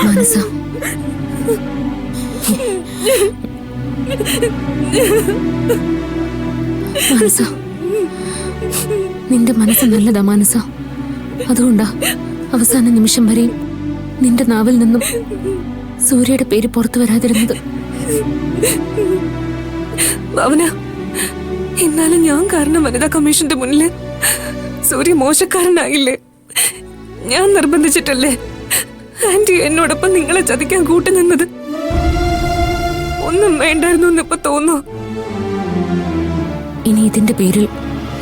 മനസ്സ മനസ്സ നിന്റെ മനസ്സ് നല്ലതാ മനസ്സ. അതുകൊണ്ടാ അവസാന നിമിഷം വരെയും നിന്റെ നാവിൽ നിന്നും സൂര്യയുടെ പേര് പുറത്തു വരാതിരുന്നത്. ഭാവന, എന്നാലും ഞാൻ കാരണം വനിതാ കമ്മീഷന്റെ മുന്നില് സൂര്യ മോശക്കാരനായില്ലേ? ഞാൻ നിർബന്ധിച്ചിട്ടല്ലേ ആന്റി എന്നോടൊപ്പം നിങ്ങളെ ചതിക്കാൻ കൂട്ടുനിന്നത്? ഒന്നും വേണ്ടായിരുന്നു എന്നിപ്പോ തോന്നോ? ഇനി ഇതിന്റെ പേരിൽ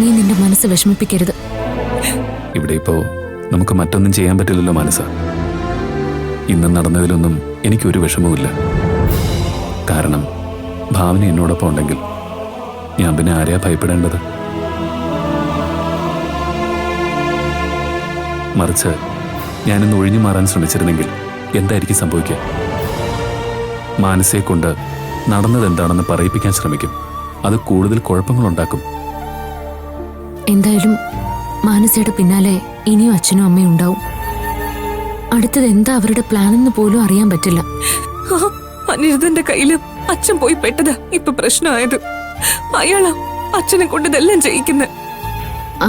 നീ നിന്റെ മനസ്സ് വിഷമിപ്പിക്കരുത്. ഇവിടെ ഇപ്പോ നമുക്ക് മറ്റൊന്നും ചെയ്യാൻ പറ്റില്ലല്ലോ മനസ്സ. ഇന്ന് നടന്നതിലൊന്നും എനിക്കൊരു വിഷമവുമില്ല. കാരണം ഭാവന എന്നോടൊപ്പം ഉണ്ടെങ്കിൽ ഞാൻ പിന്നെ ആരെയാ ഭയപ്പെടേണ്ടത്? മറിച്ച് ഞാനിന്ന് ഒഴിഞ്ഞു മാറാൻ ശ്രമിച്ചിരുന്നെങ്കിൽ എന്തായിരിക്കും സംഭവിക്കുക? മാനസയെ കൊണ്ട് നടന്നതെന്താണെന്ന് പറയിപ്പിക്കാൻ ശ്രമിക്കും. അത് കൂടുതൽ കുഴപ്പങ്ങളുണ്ടാക്കും. എന്തായാലും മാനസയുടെ പിന്നാലെ ഇനിയും അച്ഛനും അമ്മയും ഉണ്ടാവും. അടുത്തത് എന്താ അവരുടെ പ്ലാൻ എന്ന് പോലും അറിയാൻ പറ്റില്ല. അനിരുദ്ധന്റെ കയ്യില് അച്ഛൻ പോയി പെട്ടതാ ഇപ്പൊ പ്രശ്നമായത്. അയാളാ അച്ഛനെ കൊണ്ട് ഇതെല്ലാം ചെയ്യിക്കുന്നത്.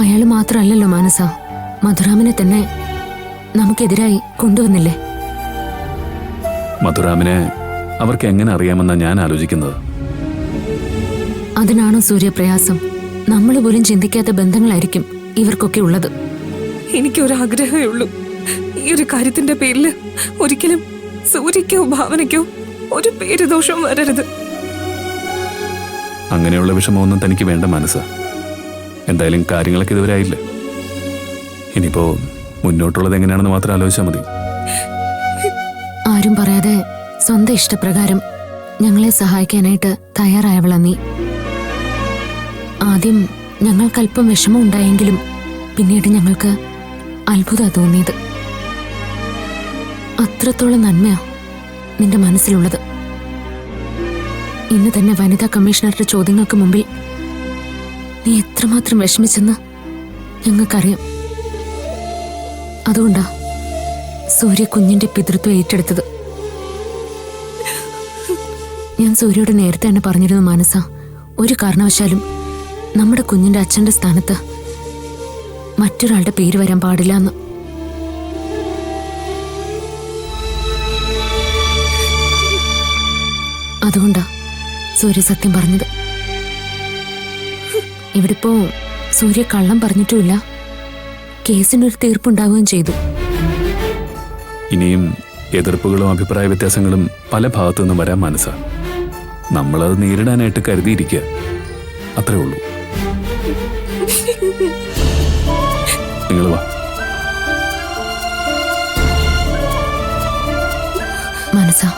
അയാള് മാത്രല്ലല്ലോ മാനസ, മധുരാമനെ തന്നെ നമുക്കെതിരായി കൊണ്ടുവന്നില്ലേ? മധുരാമിനെ അവർക്ക് എങ്ങനെ അറിയാമെന്നാ ഞാൻ ആലോചിക്കുന്നത്. അതിനാണോ സൂര്യപ്രയാസം? നമ്മൾ പോലും ചിന്തിക്കാത്ത ബന്ധങ്ങളായിരിക്കും ഇവർക്കൊക്കെ ഉള്ളത്. എനിക്കൊരാഗ്രഹമേ ഉള്ളൂ, ഈ ഒരു കാര്യത്തിന്റെ പേരില് ഒരിക്കലും സൂര്യക്കോ ഭാവനയ്ക്കോ ഒരു പേരുദോഷം വരരുത്. അങ്ങനെയുള്ള വിഷമമൊന്നും തനിക്ക് വേണ്ട മനസ്സ്. എന്തായാലും കാര്യങ്ങളൊക്കെ ഇതുവരെ ആയില്ല. ഇനിയിപ്പോ മുന്നോട്ടുള്ളത് എങ്ങനെയാണെന്ന് മാത്രം ആലോചിച്ചാൽ മതി. ആരും പറയാതെ സ്വന്തം ഇഷ്ടപ്രകാരം ഞങ്ങളെ സഹായിക്കാനായിട്ട് തയ്യാറായവളാ നീ. ആദ്യം ഞങ്ങൾക്കല്പം വിഷമം ഉണ്ടായെങ്കിലും പിന്നീട് ഞങ്ങൾക്ക് അത്ഭുതം തോന്നിയത്. അത്രത്തോളം നന്മയാ നിന്റെ മനസ്സിലുള്ളത്. ഇന്ന് തന്നെ വനിതാ കമ്മീഷണറുടെ ചോദ്യങ്ങൾക്ക് മുമ്പിൽ നീ എത്രമാത്രം വിഷമിച്ചെന്ന് ഞങ്ങൾക്കറിയാം. അതുകൊണ്ടാ സൂര്യ കുഞ്ഞിന്റെ പിതൃത്വം ഏറ്റെടുത്തത്. ഞാൻ സൂര്യയോട് നേരത്തെ തന്നെ പറഞ്ഞിരുന്നു മാനസ, ഒരു കാരണവശാലും നമ്മുടെ കുഞ്ഞിന്റെ അച്ഛന്റെ സ്ഥാനത്ത് മറ്റൊരാളുടെ പേര് വരാൻ പാടില്ല എന്ന്. അതുകൊണ്ടാ സൂര്യ സത്യം പറഞ്ഞത്. ഇവിടിപ്പോ സൂര്യ കള്ളം പറഞ്ഞിട്ടുമില്ല, കേസിനൊരു തീർപ്പുണ്ടാവുകയും ചെയ്തു. ഇനിയും എതിർപ്പുകളും അഭിപ്രായ വ്യത്യാസങ്ങളും പല ഭാഗത്തു നിന്നും വരാൻ മനസ്സാ. നമ്മളത് നേരിടാനായിട്ട് കരുതിയിരിക്കുക, അത്രേ ഉള്ളൂ. നിങ്ങൾ വാ. മനസ്സാ